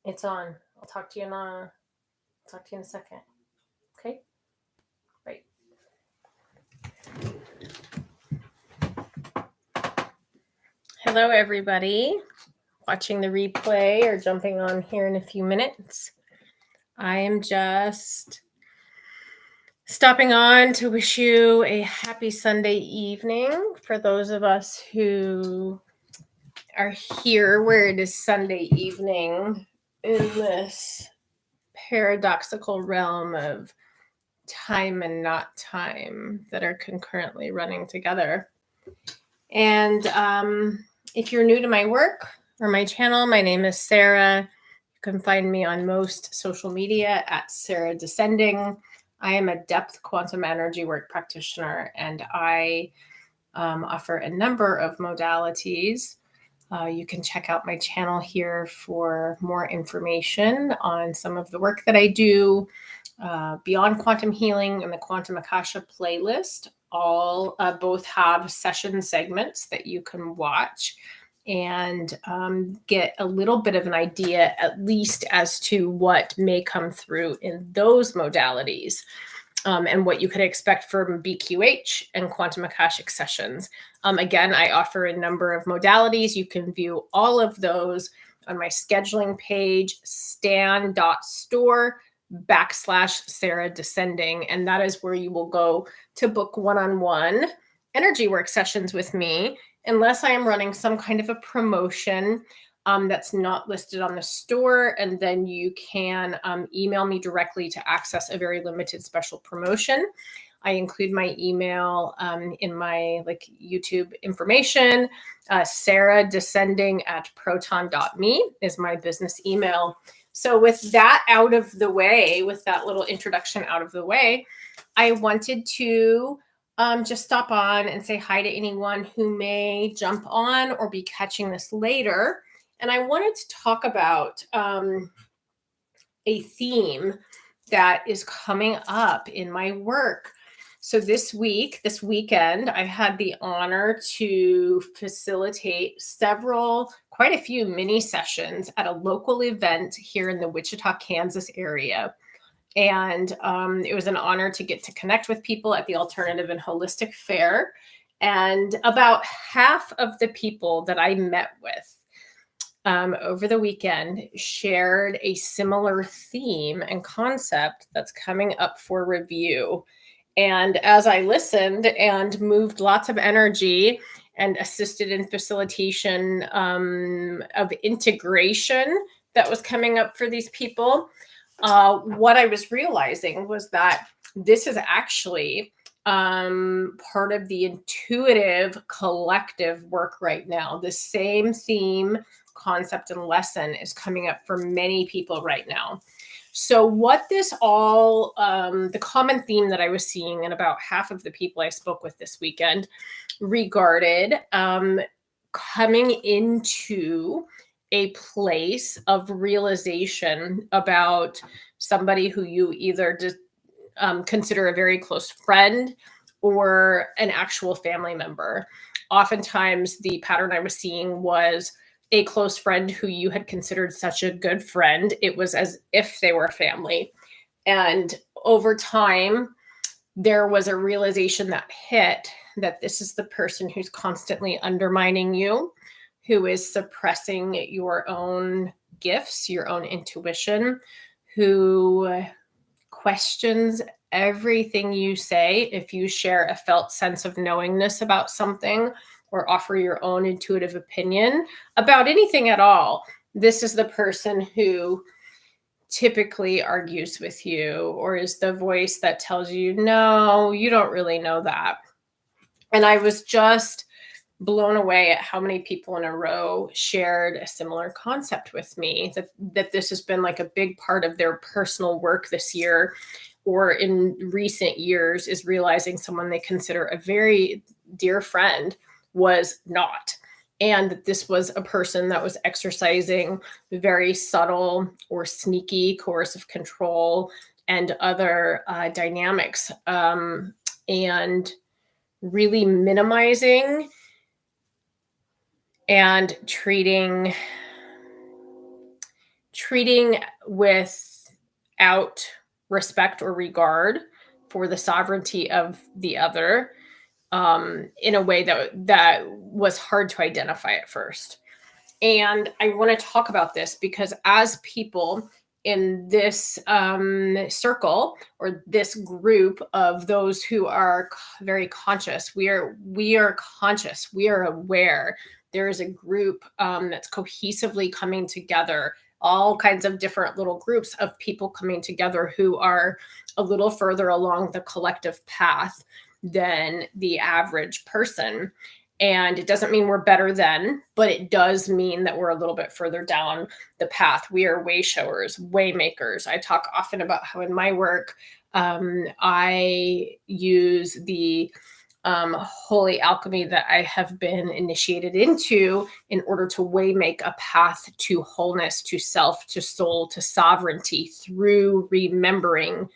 It's on. I'll talk to you in a second. Okay? Right. Hello, everybody watching the replay or jumping on here in a few minutes. I am just stopping on to wish you a happy Sunday evening for those of us who are here where it is Sunday evening in this paradoxical realm of time and not time that are concurrently running together. And if you're new to my work or my channel, my name is Sarah. You can find me on most social media at Sarah Descending. I am a depth quantum energy work practitioner, and I offer a number of modalities. You can check out my channel here for more information on some of the work that I do. Beyond Quantum Healing and the Quantum Akasha playlist all both have session segments that you can watch and get a little bit of an idea, at least as to what may come through in those modalities. And what you could expect from BQH and Quantum Akashic sessions. Again, I offer a number of modalities. You can view all of those on my scheduling page, stan.store/Sarah Descending. And that is where you will go to book one-on-one energy work sessions with me, unless I am running some kind of a promotion that's not listed on the store. And then you can email me directly to access a very limited special promotion. I include my email in my YouTube information. Sarah Descending@proton.me is my business email. So with that out of the way, with that little introduction out of the way, I wanted to just stop on and say hi to anyone who may jump on or be catching this later. And I wanted to talk about a theme that is coming up in my work. So this weekend, I had the honor to facilitate quite a few mini sessions at a local event here in the Wichita, Kansas area. And it was an honor to get to connect with people at the Alternative and Holistic Fair. And about half of the people that I met with over the weekend shared a similar theme and concept that's coming up for review. And as I listened and moved lots of energy and assisted in facilitation of integration that was coming up for these people, what I was realizing was that this is actually part of the intuitive collective work right now. The same theme, concept, and lesson is coming up for many people right now. So what this all, the common theme that I was seeing in about half of the people I spoke with this weekend regarded coming into a place of realization about somebody who you either consider a very close friend or an actual family member. Oftentimes, the pattern I was seeing was a close friend who you had considered such a good friend. It was as if they were family. And over time, there was a realization that hit that this is the person who's constantly undermining you, who is suppressing your own gifts, your own intuition, who questions everything you say. If you share a felt sense of knowingness about something or offer your own intuitive opinion about anything at all, this is the person who typically argues with you or is the voice that tells you, no, you don't really know that. And I was just blown away at how many people in a row shared a similar concept with me, that this has been like a big part of their personal work this year or in recent years, is realizing someone they consider a very dear friend was not. And that this was a person that was exercising very subtle or sneaky coercive control and other dynamics, and really minimizing and treating treating without respect or regard for the sovereignty of the other, in a way that was hard to identify at first. And I want to talk about this because as people in this circle, or this group of those who are very conscious, we are conscious, we are aware. There is a group that's cohesively coming together, all kinds of different little groups of people coming together who are a little further along the collective path than the average person. And it doesn't mean we're better than, but it does mean that we're a little bit further down the path. We are way showers, way makers. I talk often about how in my work, I use the holy alchemy that I have been initiated into in order to way make a path to wholeness, to self, to soul, to sovereignty through remembering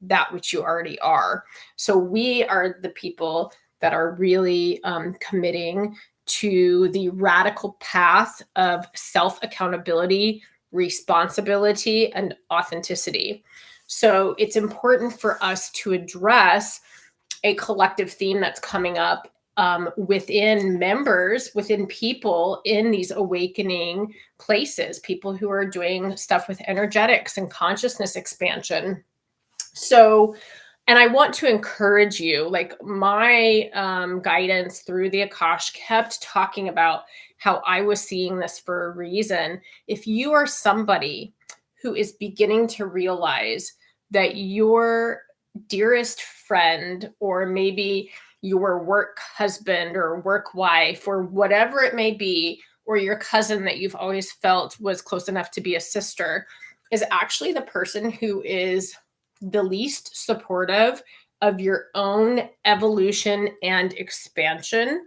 that which you already are. So we are the people that are really committing to the radical path of self-accountability, responsibility, and authenticity. So it's important for us to address a collective theme that's coming up within members, within people in these awakening places, people who are doing stuff with energetics and consciousness expansion. So, and I want to encourage you, like my guidance through the Akash kept talking about how I was seeing this for a reason. If you are somebody who is beginning to realize that your dearest friend, or maybe your work husband or work wife, or whatever it may be, or your cousin that you've always felt was close enough to be a sister, is actually the person who is the least supportive of your own evolution and expansion.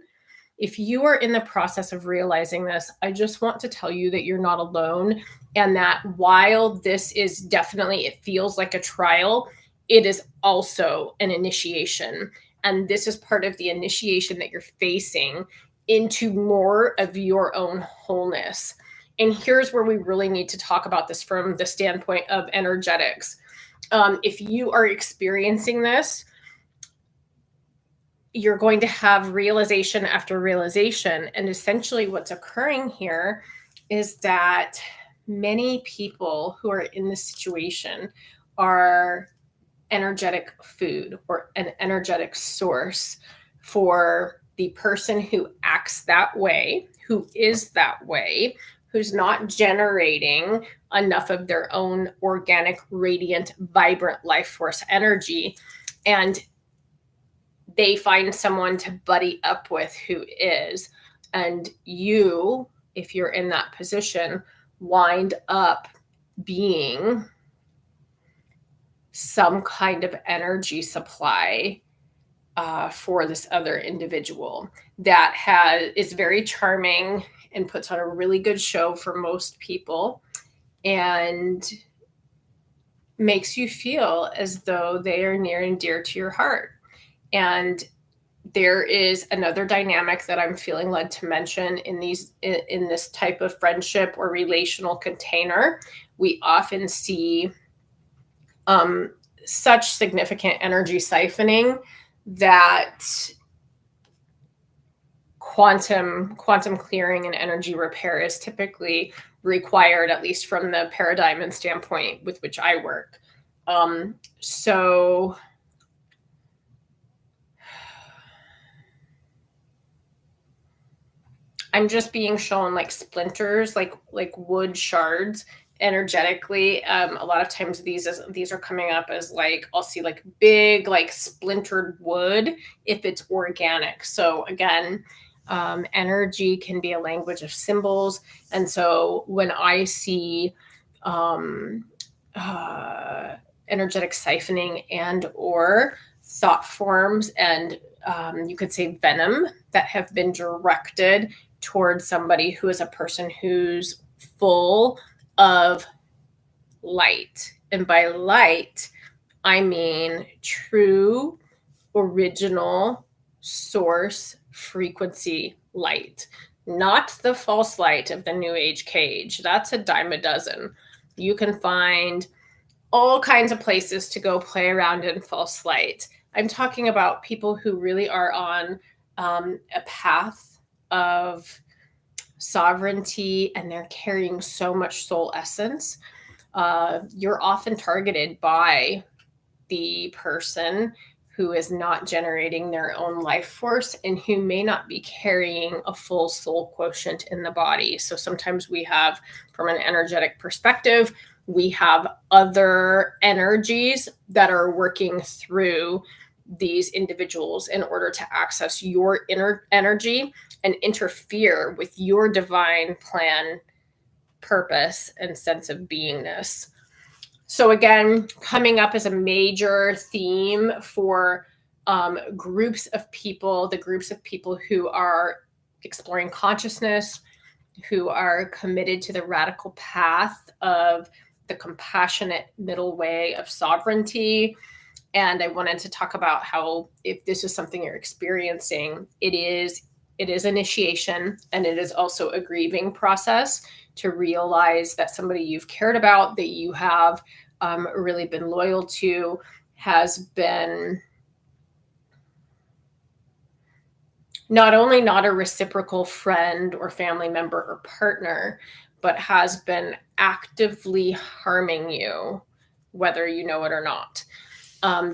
If you are in the process of realizing this, I just want to tell you that you're not alone, and that while this is definitely, it feels like a trial, it is also an initiation. And this is part of the initiation that you're facing into more of your own wholeness. And here's where we really need to talk about this from the standpoint of energetics. If you are experiencing this, you're going to have realization after realization. And essentially what's occurring here is that many people who are in this situation are energetic food, or an energetic source for the person who acts that way, who is that way, who's not generating enough of their own organic, radiant, vibrant life force energy. And they find someone to buddy up with who is. And you, if you're in that position, wind up being some kind of energy supply for this other individual that is very charming and puts on a really good show for most people, and makes you feel as though they are near and dear to your heart. And there is another dynamic that I'm feeling led to mention in this type of friendship or relational container. We often see such significant energy siphoning that quantum clearing and energy repair is typically required, at least from the paradigm and standpoint with which I work. So I'm just being shown like splinters, like wood shards energetically. A lot of times these are coming up as like, I'll see like big, like splintered wood if it's organic. So again, energy can be a language of symbols. And so when I see energetic siphoning and or thought forms, and you could say venom that have been directed towards somebody who is a person who's full of light. And by light, I mean true, original, source, frequency light. Not the false light of the New Age cage. That's a dime a dozen. You can find all kinds of places to go play around in false light. I'm talking about people who really are on a path of sovereignty, and they're carrying so much soul essence. You're often targeted by the person who is not generating their own life force and who may not be carrying a full soul quotient in the body. So sometimes we have, from an energetic perspective, we have other energies that are working through these individuals in order to access your inner energy and interfere with your divine plan, purpose, and sense of beingness. So again, coming up as a major theme for groups of people, the groups of people who are exploring consciousness, who are committed to the radical path of the compassionate middle way of sovereignty. And I wanted to talk about how, if this is something you're experiencing, it is initiation, and it is also a grieving process to realize that somebody you've cared about, that you have really been loyal to, has been not only not a reciprocal friend or family member or partner, but has been actively harming you, whether you know it or not.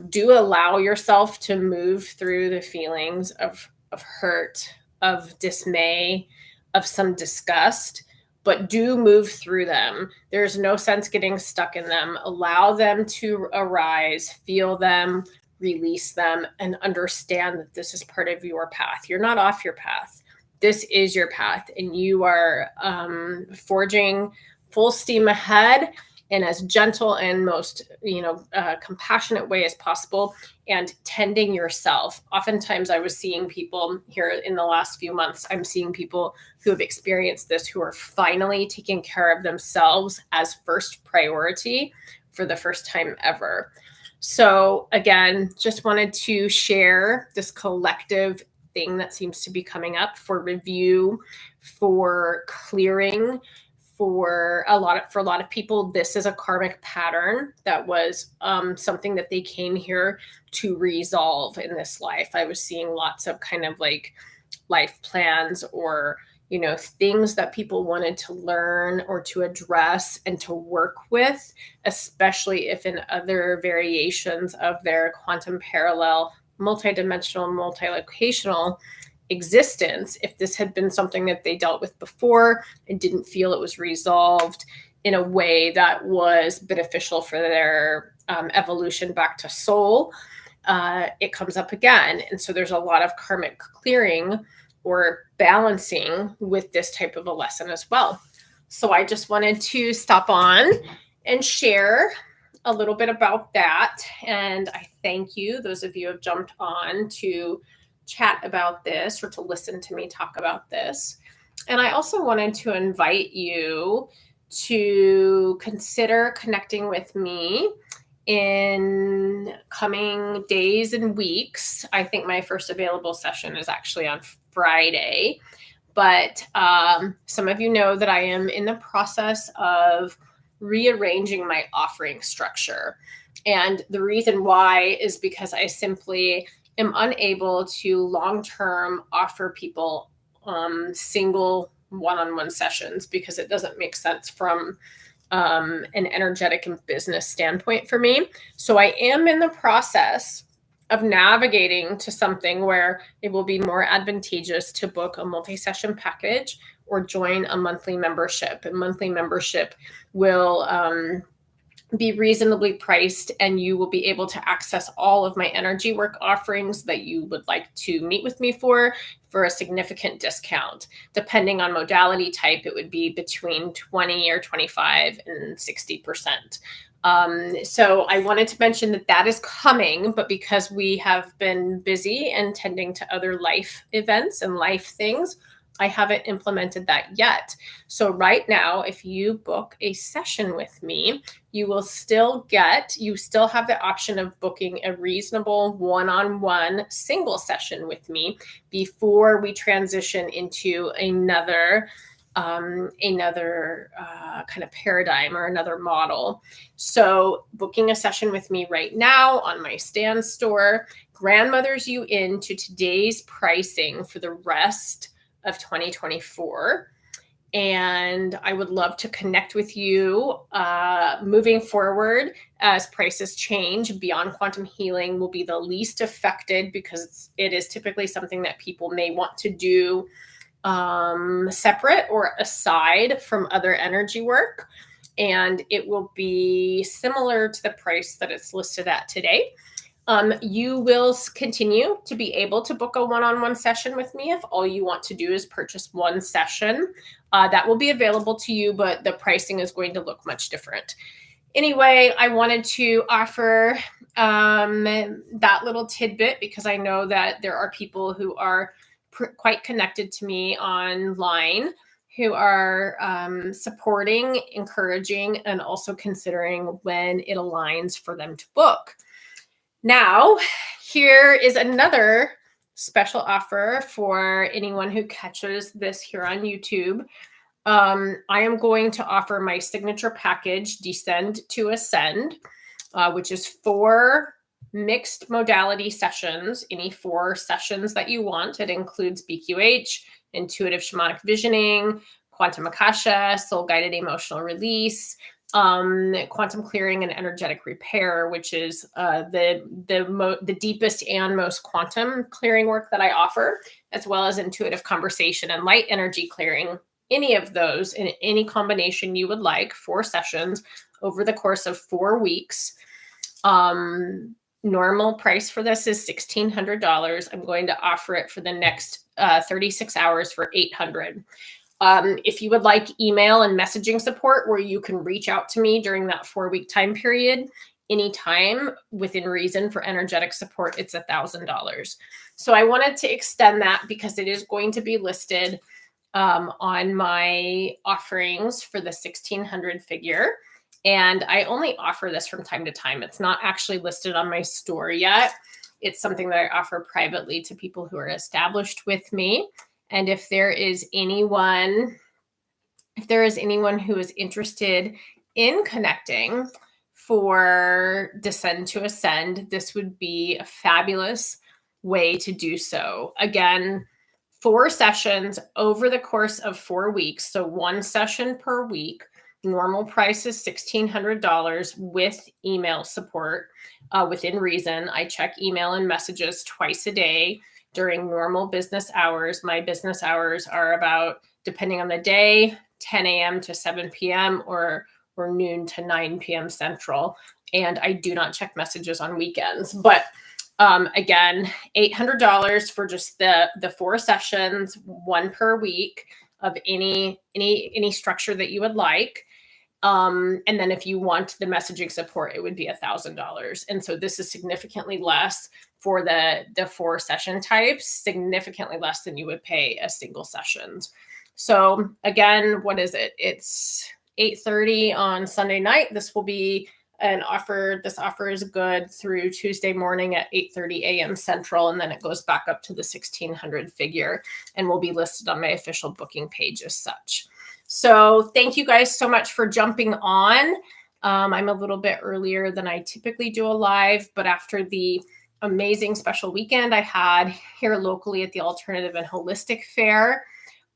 Do allow yourself to move through the feelings of hurt, of dismay, of some disgust, but do move through them. There's no sense getting stuck in them. Allow them to arise, feel them, release them, and understand that this is part of your path. You're not off your path. This is your path, and you are forging full steam ahead in as gentle and most compassionate way as possible, and tending yourself. Oftentimes I was seeing people here in the last few months, I'm seeing people who have experienced this, who are finally taking care of themselves as first priority for the first time ever. So again, just wanted to share this collective thing that seems to be coming up for review, for clearing. For a lot of people, this is a karmic pattern that was something that they came here to resolve in this life. I was seeing lots of kind of like life plans, or things that people wanted to learn or to address and to work with, especially if in other variations of their quantum parallel, multidimensional, multilocational existence, if this had been something that they dealt with before and didn't feel it was resolved in a way that was beneficial for their evolution back to soul, it comes up again. And so there's a lot of karmic clearing or balancing with this type of a lesson as well. So I just wanted to stop on and share a little bit about that. And I thank you, those of you who have jumped on to chat about this or to listen to me talk about this. And I also wanted to invite you to consider connecting with me in coming days and weeks. I think my first available session is actually on Friday, but some of you know that I am in the process of rearranging my offering structure. And the reason why is because I simply am unable to long-term offer people single one-on-one sessions, because it doesn't make sense from an energetic and business standpoint for me. So I am in the process of navigating to something where it will be more advantageous to book a multi-session package or join a monthly membership. And monthly membership will be reasonably priced, and you will be able to access all of my energy work offerings that you would like to meet with me for a significant discount. Depending on modality type, it would be between 20 or 25 and 60%. So I wanted to mention that that is coming, but because we have been busy and tending to other life events and life things, I haven't implemented that yet. So right now, if you book a session with me, you still have the option of booking a reasonable one-on-one single session with me before we transition into another another kind of paradigm or another model. So booking a session with me right now on my Stan store grandmothers you into today's pricing for the rest of 2024. And I would love to connect with you moving forward as prices change. Beyond Quantum Healing will be the least affected because it is typically something that people may want to do separate or aside from other energy work. And it will be similar to the price that it's listed at today. You will continue to be able to book a one-on-one session with me if all you want to do is purchase one session. That will be available to you, but the pricing is going to look much different. Anyway, I wanted to offer that little tidbit because I know that there are people who are quite connected to me online who are supporting, encouraging, and also considering when it aligns for them to book. Now, here is another special offer for anyone who catches this here on YouTube. I am going to offer my signature package, Descend to Ascend, which is 4 mixed modality sessions, any 4 sessions that you want. It includes BQH, intuitive shamanic visioning, quantum akasha, soul guided emotional release, quantum clearing and energetic repair, which is the deepest and most quantum clearing work that I offer, as well as intuitive conversation and light energy clearing. Any of those in any combination you would like, 4 sessions over the course of 4 weeks. Normal price for this is $1,600. I'm going to offer it for the next 36 hours for $800. If you would like email and messaging support where you can reach out to me during that 4-week time period, anytime within reason for energetic support, it's $1,000. So I wanted to extend that because it is going to be listed on my offerings for the 1,600 figure. And I only offer this from time to time. It's not actually listed on my store yet. It's something that I offer privately to people who are established with me. And if there is anyone who is interested in connecting for Descend to Ascend, this would be a fabulous way to do so. Again, 4 sessions over the course of 4 weeks. So 1 session per week. Normal price is $1,600 with email support within reason. I check email and messages twice a day during normal business hours. My business hours are about, depending on the day, 10 a.m. to 7 p.m. or noon to 9 p.m. Central. And I do not check messages on weekends. But again, $800 for just the 4 sessions, 1 per week of any structure that you would like. And then if you want the messaging support, it would be $1,000. And so this is significantly less for the 4 session types, significantly less than you would pay a single sessions. So again, what is it? It's 8:30 on Sunday night. This will be an offer. This offer is good through Tuesday morning at 8:30 a.m. Central, and then it goes back up to the 1,600 figure and will be listed on my official booking page as such. So thank you guys so much for jumping on. I'm a little bit earlier than I typically do a live, but after the amazing special weekend I had here locally at the Alternative and Holistic Fair,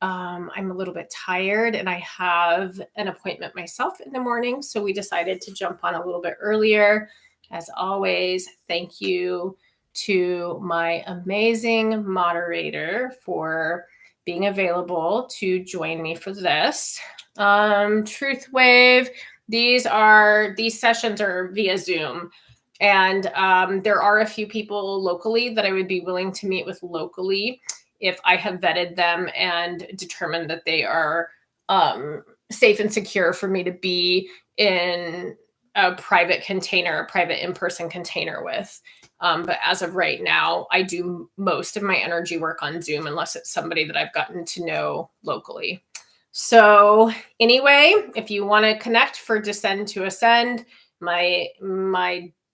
I'm a little bit tired and I have an appointment myself in the morning. So we decided to jump on a little bit earlier. As always, thank you to my amazing moderator for being available to join me for this. Truth Wave, these sessions are via Zoom. And there are a few people locally that I would be willing to meet with locally if I have vetted them and determined that they are safe and secure for me to be in a private container, a private in-person container with. But as of right now, I do most of my energy work on Zoom unless it's somebody that I've gotten to know locally. So anyway, if you want to connect for Descend to Ascend, my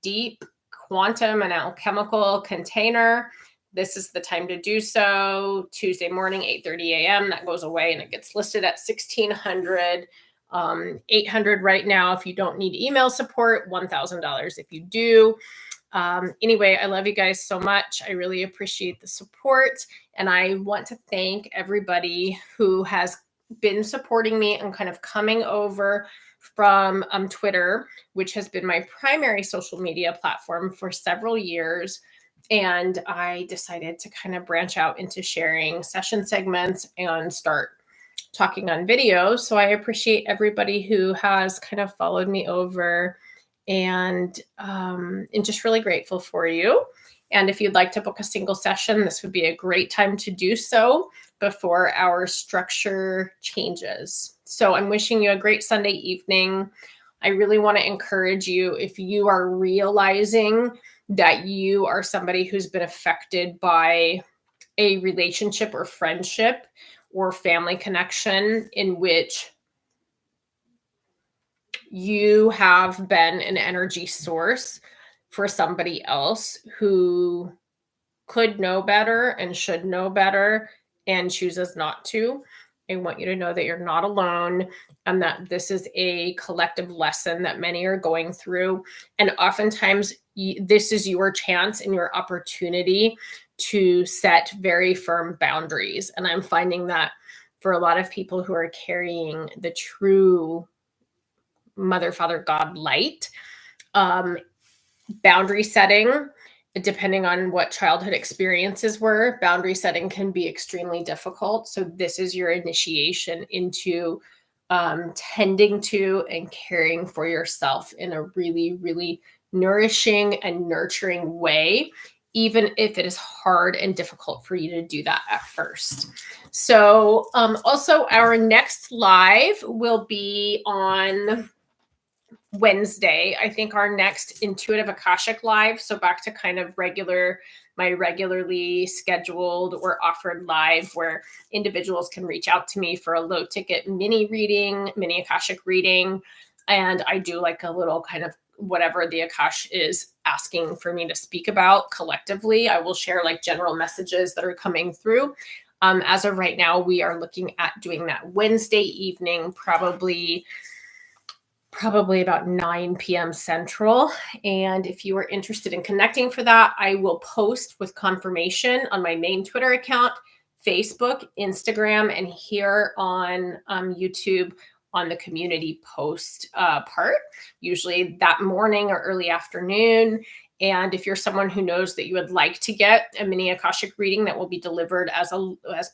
deep quantum and alchemical container, this is the time to do so. Tuesday morning, 8:30 a.m. That goes away and it gets listed at $1,600. 800 right now if you don't need email support, $1,000 if you do. Anyway, I love you guys so much. I really appreciate the support. And I want to thank everybody who has been supporting me and kind of coming over from Twitter, which has been my primary social media platform for several years. And I decided to kind of branch out into sharing session segments and start talking on video. So I appreciate everybody who has kind of followed me over, and just really grateful for you. And if you'd like to book a single session, this would be a great time to do so before our structure changes. So I'm wishing you a great Sunday evening. I really want to encourage you, if you are realizing that you are somebody who's been affected by a relationship or friendship or family connection in which you have been an energy source for somebody else who could know better and should know better and chooses not to. I want you to know that you're not alone and that this is a collective lesson that many are going through. And oftentimes, this is your chance and your opportunity to set very firm boundaries. And I'm finding that for a lot of people who are carrying the true Mother, Father, God light, boundary setting, depending on what childhood experiences were, boundary setting can be extremely difficult. So this is your initiation into tending to and caring for yourself in a really, really nourishing and nurturing way, even if it is hard and difficult for you to do that at first. So also our next live will be on Wednesday. I think our next Intuitive Akashic live, so back to kind of my regularly scheduled or offered live where individuals can reach out to me for a low ticket mini Akashic reading. And I do like a little kind of whatever the Akash is asking for me to speak about collectively. I will share like general messages that are coming through. As of right now, we are looking at doing that Wednesday evening, probably about 9 p.m. Central. And if you are interested in connecting for that, I will post with confirmation on my main Twitter account, Facebook, Instagram, and here on YouTube on the community post part, usually that morning or early afternoon. And if you're someone who knows that you would like to get a mini Akashic reading that will be delivered as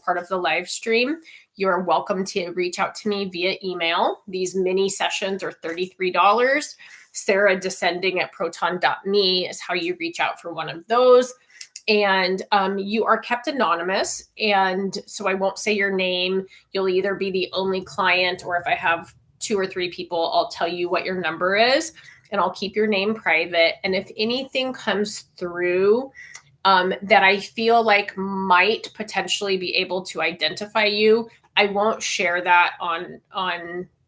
part of the live stream, you're welcome to reach out to me via email. These mini sessions are $33. SarahDescending@proton.me is how you reach out for one of those. And you are kept anonymous. And so I won't say your name. You'll either be the only client, or if I have 2 or 3 people, I'll tell you what your number is and I'll keep your name private. And if anything comes through that I feel like might potentially be able to identify you, I won't share that on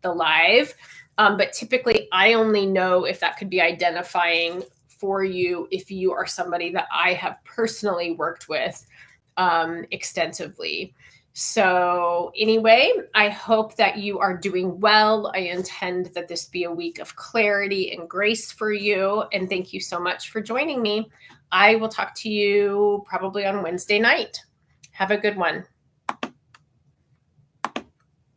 the live. But typically I only know if that could be identifying for you if you are somebody that I have personally worked with extensively. So anyway, I hope that you are doing well. I intend that this be a week of clarity and grace for you. And thank you so much for joining me. I will talk to you probably on Wednesday night. Have a good one.